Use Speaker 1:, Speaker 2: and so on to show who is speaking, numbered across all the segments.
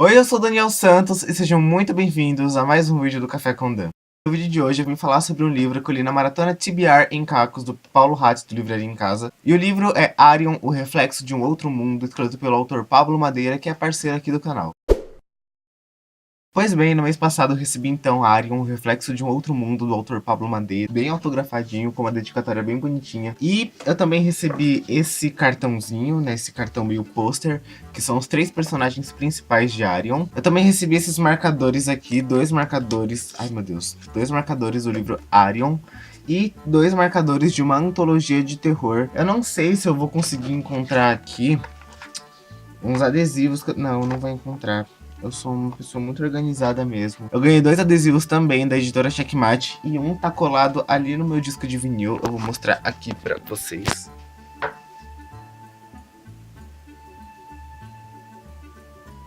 Speaker 1: Oi, eu sou Daniel Santos e sejam muito bem-vindos a mais um vídeo do Café com Dan. No vídeo de hoje eu vim falar sobre um livro que eu li na Maratona TBR em Cacos, do Paulo Hatz, do Livraria em Casa. E o livro é Arion, o Reflexo de um Outro Mundo, escrito pelo autor Pablo Madeira, que é parceiro aqui do canal. Pois bem, no mês passado eu recebi então Arion, o Reflexo de um Outro Mundo, do autor Pablo Madeira, bem autografadinho, com uma dedicatória bem bonitinha. E eu também recebi esse cartãozinho, né, esse cartão meio pôster, que são os 3 personagens principais de Arion. Eu também recebi esses marcadores aqui, 2 marcadores, ai meu Deus, 2 marcadores do livro Arion. E 2 marcadores de uma antologia de terror. Eu não sei se eu vou conseguir encontrar aqui uns adesivos, não vou encontrar. Eu sou uma pessoa muito organizada mesmo. Eu ganhei 2 adesivos também da editora Checkmate e um tá colado ali no meu disco de vinil. Eu vou mostrar aqui pra vocês.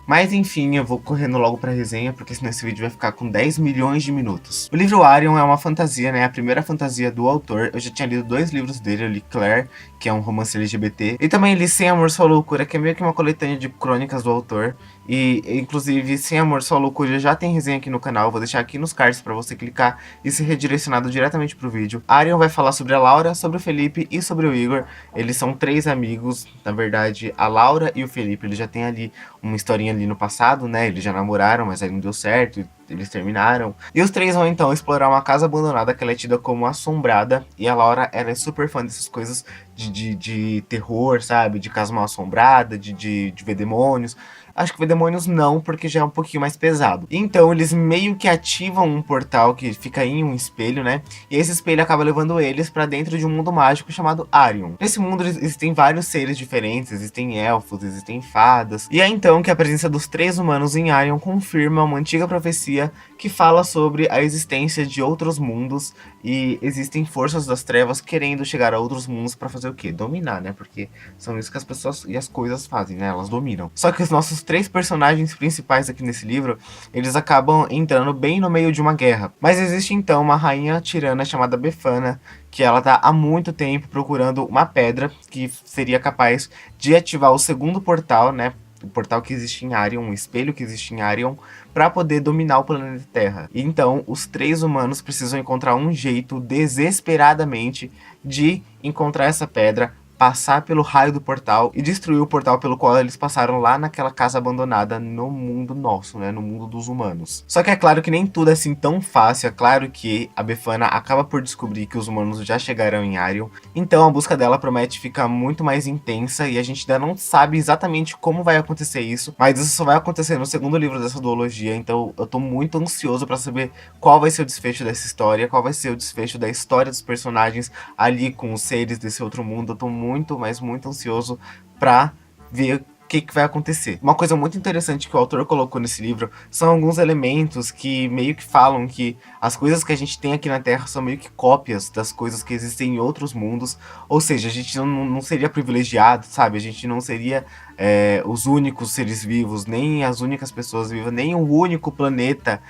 Speaker 1: Mas enfim, eu vou correndo logo pra resenha, porque senão esse vídeo vai ficar com 10 milhões de minutos. O livro Arion é uma fantasia, né? A primeira fantasia do autor. Eu já tinha lido 2 livros dele. Eu li Claire, que é um romance LGBT. E também li Sem Amor, Só Loucura, que é meio que uma coletânea de crônicas do autor. E, inclusive, Sem Amor, Só Loucura já tem resenha aqui no canal. Vou deixar aqui nos cards pra você clicar e ser redirecionado diretamente pro vídeo. Arion vai falar sobre a Laura, sobre o Felipe e sobre o Igor. Eles são 3 amigos. Na verdade, a Laura e o Felipe, eles já têm ali uma historinha ali no passado, né? Eles já namoraram, mas aí não deu certo, eles terminaram. E os 3 vão então explorar uma casa abandonada que ela é tida como assombrada. E a Laura, ela é super fã dessas coisas de terror, sabe? De casa mal assombrada, de ver demônios. Acho que ver demônios não, porque já é um pouquinho mais pesado. Então eles meio que ativam um portal que fica em um espelho, né? E esse espelho acaba levando eles pra dentro de um mundo mágico chamado Arion. Nesse mundo existem vários seres diferentes, existem elfos, existem fadas. E é então que a presença dos 3 humanos em Arion confirma uma antiga profecia que fala sobre a existência de outros mundos. E existem forças das trevas querendo chegar a outros mundos pra fazer o quê? Dominar, né? Porque são isso que as pessoas e as coisas fazem, né? Elas dominam. Só que os nossos 3 personagens principais aqui nesse livro, eles acabam entrando bem no meio de uma guerra. Mas existe então uma rainha tirana chamada Befana, que ela tá há muito tempo procurando uma pedra que seria capaz de ativar o segundo portal, né? O portal que existe em Arion, um espelho que existe em Arion, para poder dominar o planeta Terra. E então, os 3 humanos precisam encontrar um jeito desesperadamente de encontrar essa pedra, passar pelo raio do portal e destruir o portal pelo qual eles passaram lá naquela casa abandonada no mundo nosso, né? No mundo dos humanos. Só que é claro que nem tudo é assim tão fácil. É claro que a Befana acaba por descobrir que os humanos já chegaram em Arion. Então a busca dela promete ficar muito mais intensa e a gente ainda não sabe exatamente como vai acontecer isso. Mas isso só vai acontecer no segundo livro dessa duologia. Então eu tô muito ansioso pra saber qual vai ser o desfecho dessa história, qual vai ser o desfecho da história dos personagens ali com os seres desse outro mundo. Eu tô muito, mas muito ansioso pra ver o que vai acontecer. Uma coisa muito interessante que o autor colocou nesse livro são alguns elementos que meio que falam que as coisas que a gente tem aqui na Terra são meio que cópias das coisas que existem em outros mundos. Ou seja, a gente não seria privilegiado, sabe? A gente não seria os únicos seres vivos, nem as únicas pessoas vivas, nem o único planeta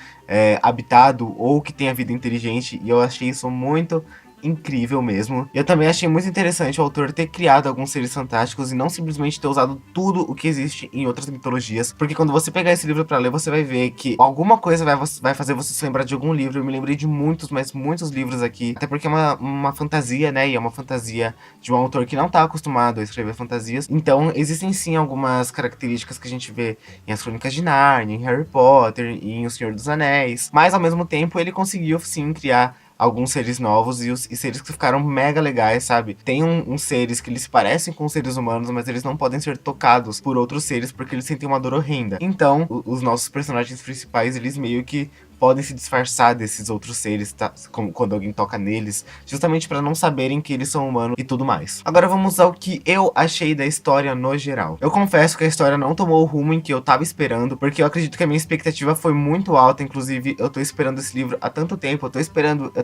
Speaker 1: habitado ou que tenha vida inteligente. E eu achei isso muito incrível mesmo. E eu também achei muito interessante o autor ter criado alguns seres fantásticos e não simplesmente ter usado tudo o que existe em outras mitologias. Porque quando você pegar esse livro pra ler, você vai ver que alguma coisa vai fazer você se lembrar de algum livro. Eu me lembrei de muitos, mas muitos livros aqui. Até porque é uma fantasia, né? E é uma fantasia de um autor que não tá acostumado a escrever fantasias. Então, existem sim algumas características que a gente vê em As Crônicas de Nárnia, em Harry Potter, e em O Senhor dos Anéis. Mas, ao mesmo tempo, ele conseguiu, sim, criar alguns seres novos e seres que ficaram mega legais, sabe? Tem uns seres que eles parecem com seres humanos, mas eles não podem ser tocados por outros seres porque eles sentem uma dor horrenda. Então, os nossos personagens principais, eles meio que podem se disfarçar desses outros seres, tá? Quando alguém toca neles, justamente para não saberem que eles são humanos e tudo mais. Agora vamos ao que eu achei da história no geral. Eu confesso que a história não tomou o rumo em que eu tava esperando, porque eu acredito que a minha expectativa foi muito alta. Inclusive, eu tô esperando esse livro há tanto tempo,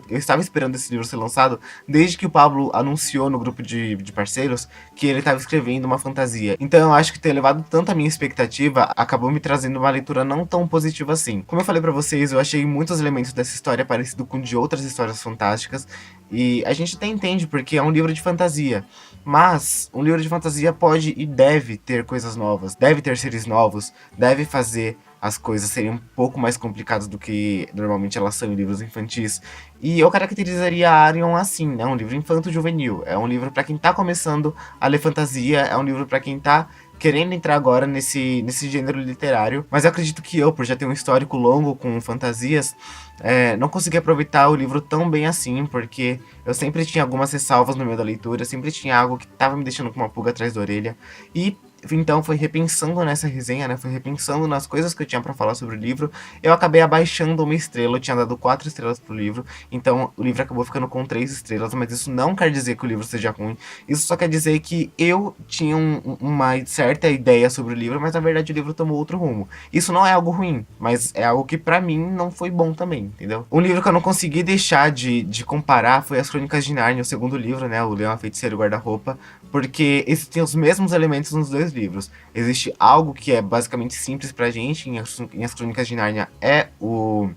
Speaker 1: eu estava esperando esse livro ser lançado desde que o Pablo anunciou no grupo de parceiros que ele estava escrevendo uma fantasia. Então eu acho que ter elevado tanto a minha expectativa acabou me trazendo uma leitura não tão positiva assim. Como eu falei pra vocês, eu achei muitos elementos dessa história parecido com de outras histórias fantásticas, e a gente até entende porque é um livro de fantasia. Mas um livro de fantasia pode e deve ter coisas novas, deve ter seres novos, deve fazer as coisas seriam um pouco mais complicadas do que normalmente elas são em livros infantis. E eu caracterizaria Arion assim, né? Um livro infanto-juvenil. É um livro para quem tá começando a ler fantasia, é um livro para quem tá querendo entrar agora nesse gênero literário. Mas eu acredito que eu, por já ter um histórico longo com fantasias, não consegui aproveitar o livro tão bem assim, porque eu sempre tinha algumas ressalvas no meio da leitura, sempre tinha algo que tava me deixando com uma pulga atrás da orelha. E então foi repensando nessa resenha, né? Foi repensando nas coisas que eu tinha pra falar sobre o livro. Eu acabei abaixando uma estrela, eu tinha dado 4 estrelas pro livro. Então o livro acabou ficando com 3 estrelas, mas isso não quer dizer que o livro seja ruim. Isso só quer dizer que eu tinha uma certa ideia sobre o livro, mas na verdade o livro tomou outro rumo. Isso não é algo ruim, mas é algo que pra mim não foi bom também, entendeu? Um livro que eu não consegui deixar de comparar foi As Crônicas de Nárnia, o segundo livro, né? O Leão, a Feiticeira e o Guarda-Roupa, porque existem os mesmos elementos nos dois livros. Existe algo que é basicamente simples pra gente, em As Crônicas de Nárnia é o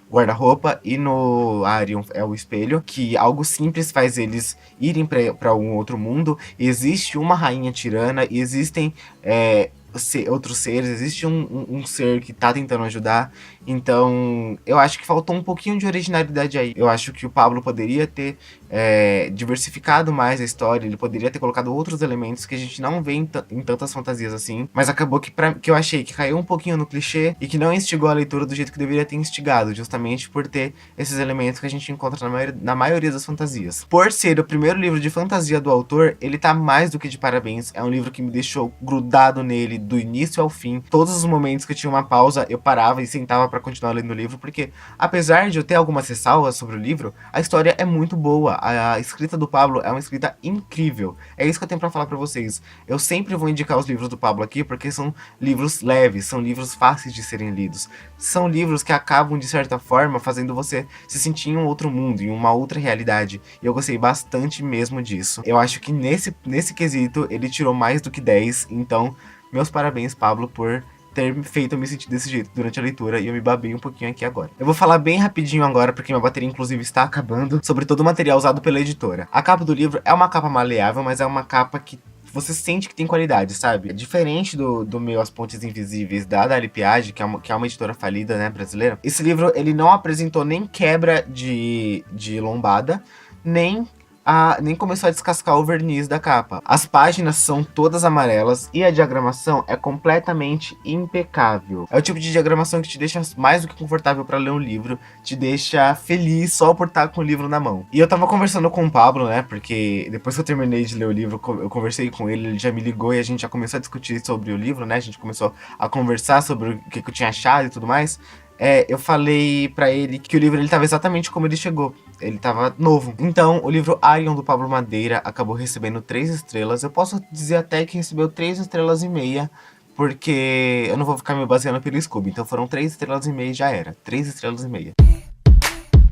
Speaker 1: guarda-roupa e no Arion é o espelho, que algo simples faz eles irem para um outro mundo. Existe uma rainha tirana e existem outros seres, existe um ser que tá tentando ajudar. Então eu acho que faltou um pouquinho de originalidade aí. Eu acho que o Pablo poderia ter diversificado mais a história, ele poderia ter colocado outros elementos que a gente não vê em tantas fantasias assim, mas acabou que eu achei que caiu um pouquinho no clichê e que não instigou a leitura do jeito que deveria ter instigado, justamente por ter esses elementos que a gente encontra na maioria das fantasias. Por ser o primeiro livro de fantasia do autor, ele tá mais do que de parabéns. É um livro que me deixou grudado nele do início ao fim. Todos os momentos que eu tinha uma pausa, eu parava e sentava pra continuar lendo o livro, porque apesar de eu ter algumas ressalvas sobre o livro, a história é muito boa. A escrita do Pablo é uma escrita incrível. É isso que eu tenho pra falar pra vocês. Eu sempre vou indicar os livros do Pablo aqui, porque são livros leves, são livros fáceis de serem lidos. São livros que acabam, de certa forma, fazendo você se sentir em um outro mundo, em uma outra realidade. E eu gostei bastante mesmo disso. Eu acho que nesse quesito, ele tirou mais do que 10. Então, meus parabéns, Pablo, por ter feito eu me sentir desse jeito durante a leitura, e eu me babei um pouquinho aqui agora. Eu vou falar bem rapidinho agora, porque minha bateria inclusive está acabando, sobre todo o material usado pela editora. A capa do livro é uma capa maleável, mas é uma capa que você sente que tem qualidade, sabe? Diferente do meu As Pontes Invisíveis da Dali Piage, que é uma editora falida, né, brasileira. Esse livro, ele não apresentou nem quebra de lombada, nem começou a descascar o verniz da capa. As páginas são todas amarelas e a diagramação é completamente impecável. É o tipo de diagramação que te deixa mais do que confortável para ler um livro, te deixa feliz só por estar com o livro na mão. E eu tava conversando com o Pablo, né, porque depois que eu terminei de ler o livro, eu conversei com ele, ele já me ligou e a gente já começou a discutir sobre o livro, né, a gente começou a conversar sobre o que eu tinha achado e tudo mais. Eu falei pra ele que o livro ele tava exatamente como ele chegou. Ele tava novo. Então, o livro Arion, do Pablo Madeira, acabou recebendo 3 estrelas. Eu posso dizer até que recebeu 3 estrelas e meia, porque eu não vou ficar me baseando pelo Scooby. Então foram 3 estrelas e meia e já era. 3 estrelas e meia.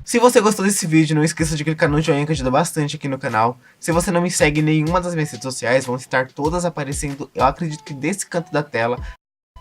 Speaker 1: Se você gostou desse vídeo, não esqueça de clicar no joinha que ajuda bastante aqui no canal. Se você não me segue em nenhuma das minhas redes sociais, vão estar todas aparecendo, eu acredito que desse canto da tela.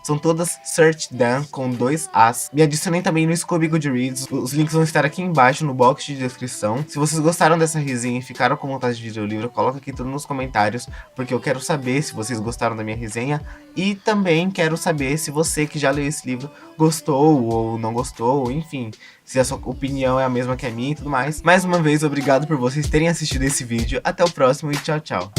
Speaker 1: São todas Search Dan com 2 As. Me adicionem também no Scooby Goodreads. Os links vão estar aqui embaixo no box de descrição. Se vocês gostaram dessa resenha e ficaram com vontade de ler o livro, coloca aqui tudo nos comentários, porque eu quero saber se vocês gostaram da minha resenha. E também quero saber se você que já leu esse livro gostou ou não gostou, enfim, se a sua opinião é a mesma que a minha e tudo mais. Mais uma vez, obrigado por vocês terem assistido esse vídeo. Até o próximo e tchau, tchau.